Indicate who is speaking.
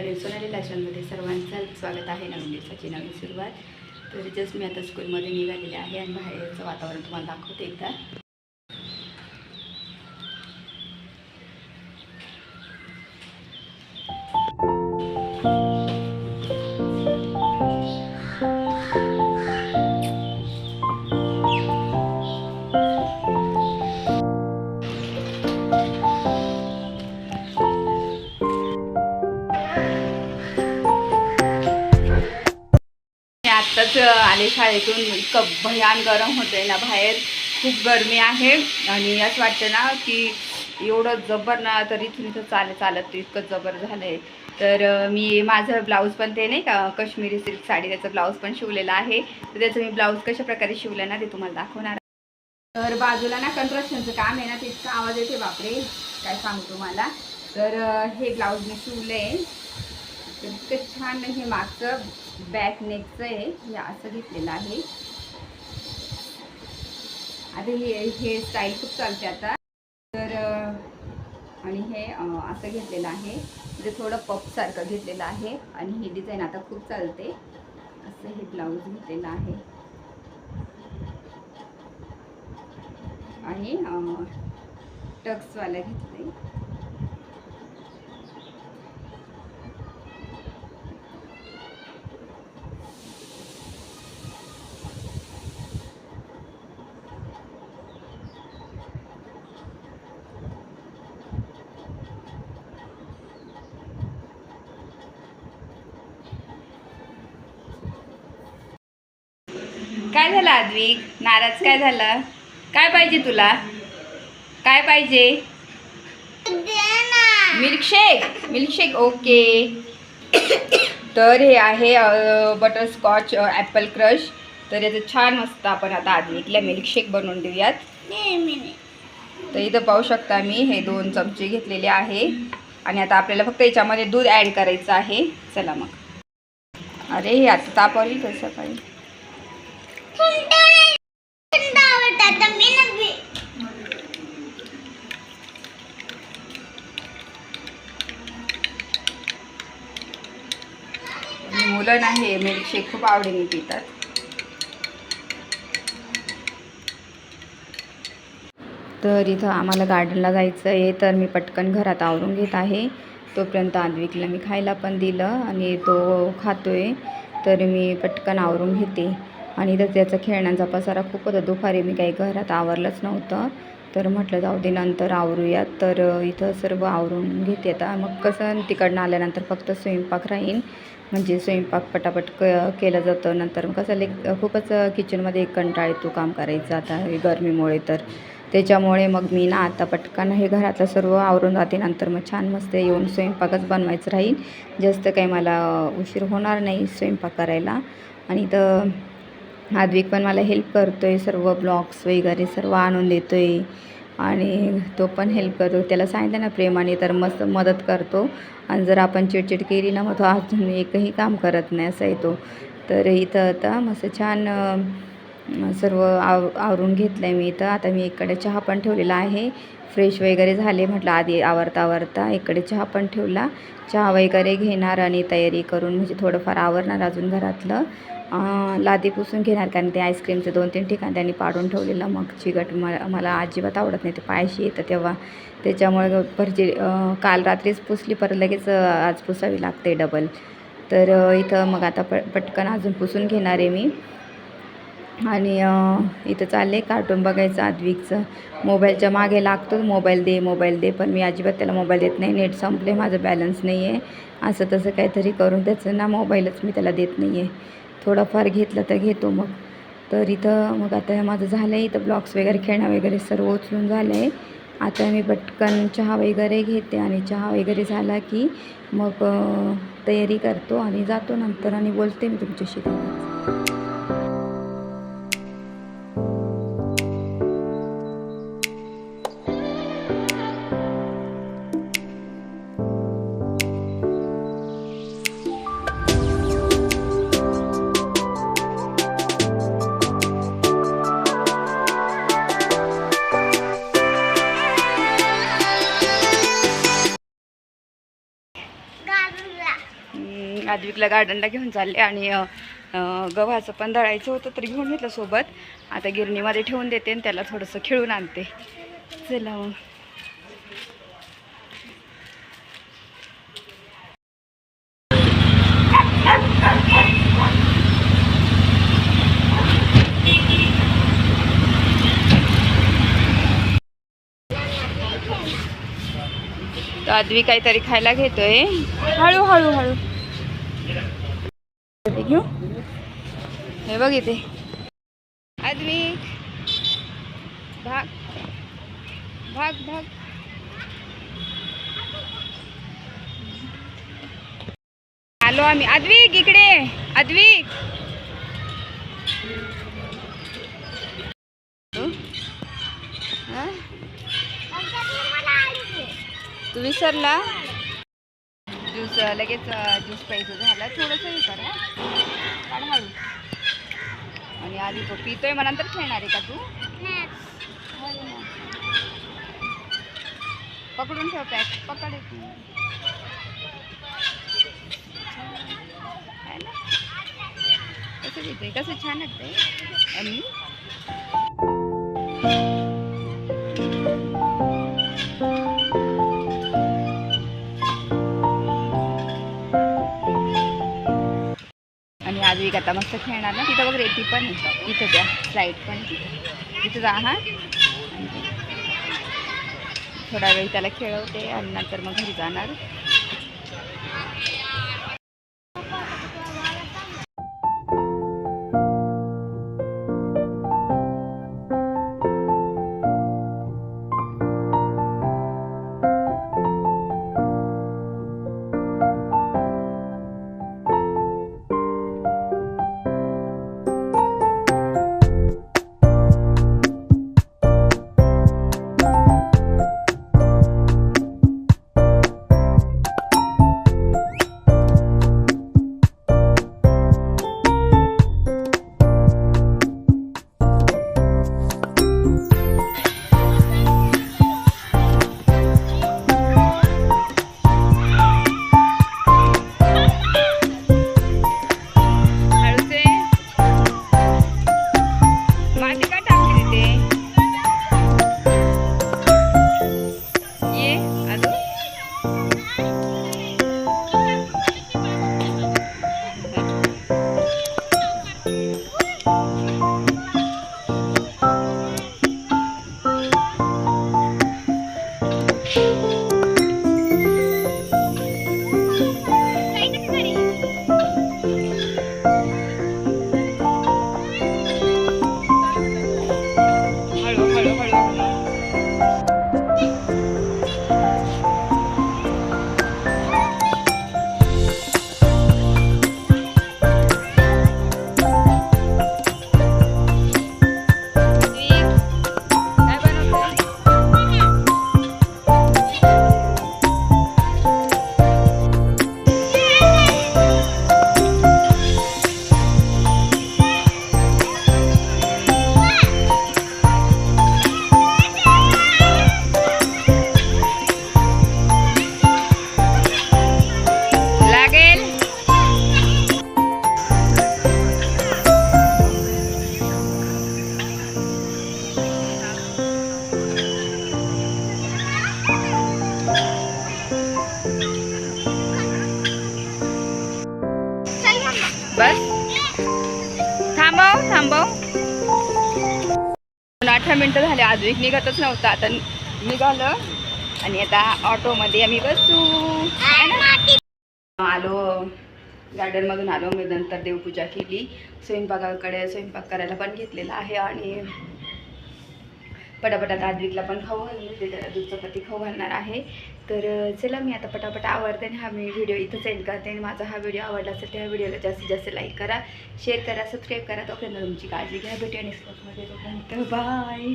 Speaker 1: नवीन सोनाली लाचनमध्ये सर्वांचं स्वागत आहे. नवीन दिवसाची नवीन सुरुवात. तर जस्ट मी आता स्कूलमध्ये निघालेले आहे आणि बाहेरचं वातावरण तुम्हाला दाखवते एकदा. आत्ताच आले शाळेतून. इतकं भयान गरम होतं आहे ना बाहेर, खूप गरमी आहे. आणि असं वाटतं ना की एवढं जबर ना, तर इथून इथं चालत इतकं जबर झालं आहे. तर मी माझं ब्लाऊज पण ते नाही का काश्मीरी सिल्क साडी, त्याचं ब्लाऊज पण शिवलेलं आहे. तर त्याचं मी ब्लाऊज कशा प्रकारे शिवलं ना ते तुम्हाला दाखवणार. तर बाजूला ना कन्स्ट्रक्शनचं काम आहे ना, ते इतका आवाज येते बापरे, काय सांगू तुम्हाला. तर हे ब्लाऊज मी शिवलं आहे. तर इतकं छान हे मागचं बॅक नेकचं आहे, हे असं घेतलेलं आहे. आता हे स्टाईल खूप चालते आता. तर आणि हे असं घेतलेलं आहे, म्हणजे थोडं पपसारखं घेतलेलं आहे. आणि ही डिझाईन आता खूप चालते. असं हे ब्लाऊज घेतलेलं आहे आणि टक्सवाला घेतलं. काय झालं आद्विक, नाराज काय झालं? काय पाहिजे तुला? काय पाहिजे? Milkshake okay. तर हे आहे बटरस्कॉच ॲपल क्रश. तर याचं छान मस्त आपण आता आद्विकला मिल्कशेक बनवून देऊयात. तर इथं पाहू शकता मी हे 2 चमचे घेतलेले आहे. आणि आता आपल्याला फक्त याच्यामध्ये दूध ॲड करायचं आहे. चला मग. अरे हे आता तापवली कसं काही. मुलं नाही मिल्कशेक खूप आवडीने पितात. तर इथं आम्हाला गार्डनला जायचं आहे. तर मी पटकन घरात आवरून घेत आहे. तोपर्यंत आद्विकला मी खायला पण दिलं आणि तो खातोय. तर मी पटकन आवरून घेते. आणि इथं त्याचा खेळण्यांचा पसारा खूप होता. दुपारी मी काही घरात आवरलंच नव्हतं. तर म्हटलं जाऊ दे नंतर आवरूयात. तर इथं सर्व आवरून घेते आता. मग कसं तिकडनं आल्यानंतर फक्त स्वयंपाक राहीन, म्हणजे स्वयंपाक पटापट केलं जातं. नंतर कसं खूपच किचनमध्ये एक कंटाळ येतो काम करायचं आता गरमीमुळे. तर त्याच्यामुळे मग मी ना आता पटकन हे घरातलं सर्व आवरून जाते. नंतर मग छान मस्त येऊन स्वयंपाकच बनवायचं राहील. जास्त काही मला उशीर होणार नाही स्वयंपाक करायला. आणि इथं आद्विक पण मला हेल्प करतो आहे. सर्व ब्लॉक्स वगैरे सर्व आणून देतो आहे. आणि तो पण हेल्प करतो. त्याला सांगितलं ना प्रेमाने तर मस्त मदत करतो. आणि जर आपण चिडचिड केली ना मग तो अजून एकही काम करत नाही असा येतो. तर इथं आता मस्त छान सर्व आवरून घेतलं आहे मी. इथं आता मी इकडे चहा पण ठेवलेला आहे. फ्रेश वगैरे झाले म्हटलं आधी आवरता इकडे चहा पण ठेवला. चहा वगैरे घेणार आणि तयारी करून म्हणजे थोडंफार आवरणार अजून घरातलं. लादी पुसून घेणार, कारण ते आईस्क्रीमचं 2-3 ठिकाण त्यांनी पाडून ठेवलेलं. मग चिकट मला अजिबात आवडत नाही, ते पायाशी येतं तेव्हा. त्याच्यामुळे परची काल रात्रीच पुसली, परत लगेच आज पुसावी लागते डबल. तर इथं मग आता पटकन अजून पुसून घेणार आहे मी. आणि इथं चालले कार्टून बघायचं आद्विकचं. मोबाईलच्या मागे लागतो, मोबाईल दे. पण मी अजिबात त्याला मोबाईल देत नाही. नेट संपले, माझं बॅलन्स नाही आहे. असं तसं काहीतरी करून त्याचं ना मोबाईलच मी त्याला देत नाही आहे. थोडंफार घेतलं तर घेतो मग. तर इथं मग आता माझं झालं आहे. इथं ब्लॉक्स वगैरे खेळणं वगैरे सर्व उचलून झालं आहे. आता मी पटकन चहा वगैरे घेते आणि चहा वगैरे झाला की मग तयारी करतो आणि जातो नंतर आणि बोलते मी तुमच्याशी. आद्विकला गार्डनला घेऊन चालले आणि गव्हाचं पण दळायचं होतं तर घेऊन घेतलं सोबत. आता गिरणीमध्ये ठेवून देते आणि त्याला थोडंसं खेळून आणते. चला मग. तर आद्वी काहीतरी खायला घेतोय. हळू हळू हळू घेऊ. हे बघ इथे आद्वी भाग भाग भाग. आलो आम्ही. आद्विक इकडे. आद्विक तू विसरला. ज्यूस लगेच ज्यूस प्यायचं झालं. थोडंसं हे करा काढ हळू. आणि आधी तो पितोय मग नंतर खेळणार आहे का तू. पकडून ठेव. पॅक पकड येते ना. कसं पितोय कसं छान लागतंय. आणि आद्विक आता मस्त खेळणार ना. तिथं वगैरे ती पण तिथं द्या स्लाईड पण तिथं जा. हा थोडा वेळ त्याला खेळवते आणि नंतर मग घरी जाणार. बस थांबव थांबव. 18 मिनटं झाले. आद्विक निघतच नव्हता. आता निघालं आणि आता ऑटोमध्ये आम्ही बसू. आलो गार्डनमधून आलो. मी नंतर देवपूजा केली. स्वयंपाक करायला पण घेतलेला आहे आणि पटापट आता आद्विकला पण खाऊ घालून घेते. त्याला दूध चपाती खाऊ घालणार आहे. तर चला मी आता पटापट आवडते आणि हा मी व्हिडिओ इथंच एंड करते. आणि माझा हा व्हिडिओ आवडला असेल तर ह्या व्हिडिओला जास्तीत जास्त लाईक करा, शेअर करा, सबस्क्राईब करा. तोपर्यंत तुमची काळजी घ्या. भेटूया नेक्स्ट व्लॉगमध्ये. तोपर्यंत बाय.